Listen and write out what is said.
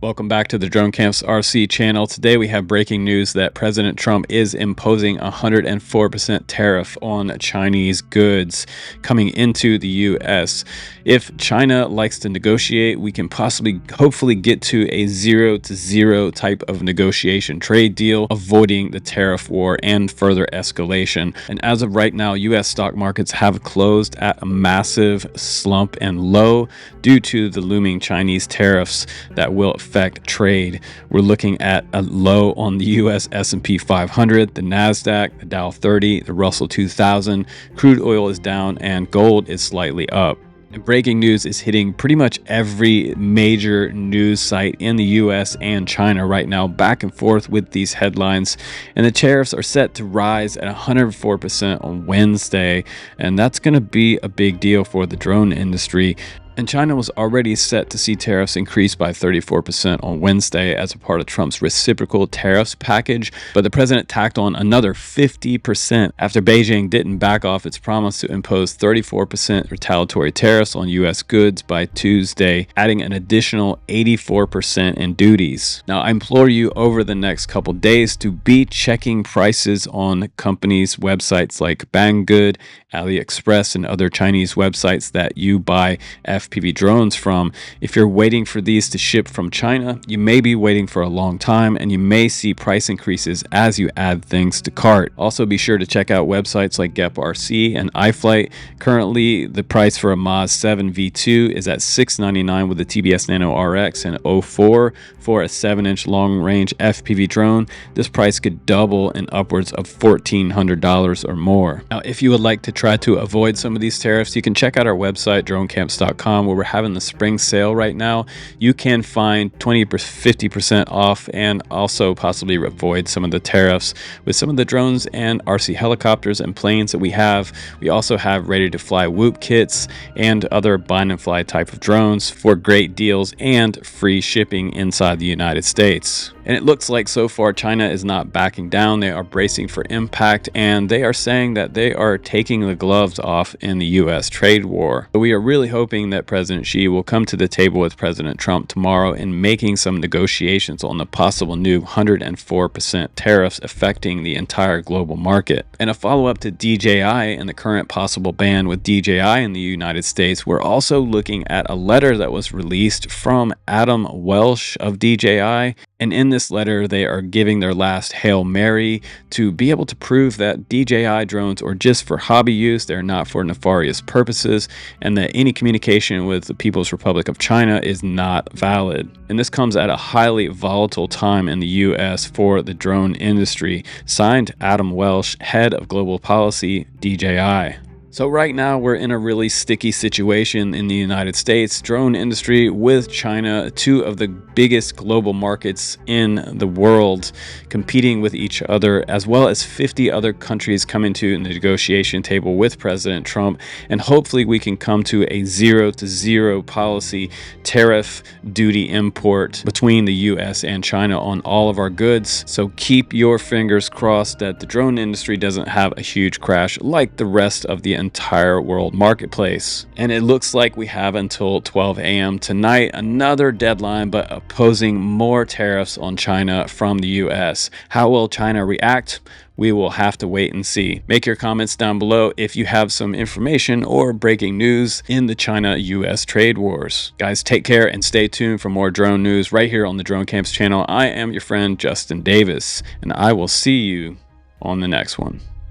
Welcome back to the Drone Camps RC channel. Today we have breaking news that President Trump is imposing a 104% tariff on Chinese goods coming into the US. If China likes to negotiate, we can hopefully get to a 0-0 type of negotiation trade deal, avoiding the tariff war and further escalation. And as of right now, US stock markets have closed at a massive slump and low due to the looming Chinese tariffs that will affect trade. We're looking at a low on the US S&P 500, the NASDAQ, the Dow 30, the Russell 2000. Crude oil is down and gold is slightly up. And breaking news is hitting pretty much every major news site in the US and China right now, back and forth with these headlines. And the tariffs are set to rise at 104% on Wednesday. And that's going to be a big deal for the drone industry. And China was already set to see tariffs increase by 34% on Wednesday as a part of Trump's reciprocal tariffs package. But the president tacked on another 50% after Beijing didn't back off its promise to impose 34% retaliatory tariffs on U.S. goods by Tuesday, adding an additional 84% in duties. Now, I implore you over the next couple days to be checking prices on companies' websites like Banggood, AliExpress, and other Chinese websites that you buy FPV drones from. If you're waiting for these to ship from China, you may be waiting for a long time and you may see price increases as you add things to cart. Also, be sure to check out websites like GepRC and iFlight. Currently, the price for a Maz 7 V2 is at $699 with the TBS Nano RX and 04 for a 7-inch long-range FPV drone. This price could double in upwards of $1,400 or more. Now, if you would like to try to avoid some of these tariffs, you can check out our website, dronecamps.com, where we're having the spring sale right now. You can find 20 or 50% off and also possibly avoid some of the tariffs with some of the drones and RC helicopters and planes that we have. We also have ready to fly Whoop kits and other bind and fly type of drones for great deals and free shipping inside the United States. And it looks like so far China is not backing down. They are bracing for impact, and they are saying that they are taking the gloves off in the U.S. trade war. But we are really hoping that President Xi will come to the table with President Trump tomorrow in making some negotiations on the possible new 104% tariffs affecting the entire global market. And a follow-up to DJI and the current possible ban with DJI in the United States, we're also looking at a letter that was released from Adam Welsh of DJI. And in this letter, they are giving their last Hail Mary to be able to prove that DJI drones are just for hobby use, they're not for nefarious purposes, and that any communication with the People's Republic of China is not valid. And this comes at a highly volatile time in the US for the drone industry. Signed, Adam Welsh, head of global policy, DJI. So right now we're in a really sticky situation in the United States drone industry with China, two of the biggest global markets in the world, competing with each other, as well as 50 other countries coming to the negotiation table with President Trump. And hopefully we can come to a 0-0 policy tariff duty import between the US and China on all of our goods. So keep your fingers crossed that the drone industry doesn't have a huge crash like the rest of the entire world marketplace. And it looks like we have until 12 a.m. tonight, another deadline, but opposing more tariffs on China from the US. How will China react? We will have to wait and see. Make your comments down below if you have some information or breaking news in the China-US trade wars. Guys, take care and stay tuned for more drone news right here on the Drone Camps channel. I am your friend Justin Davis, and I will see you on the next one.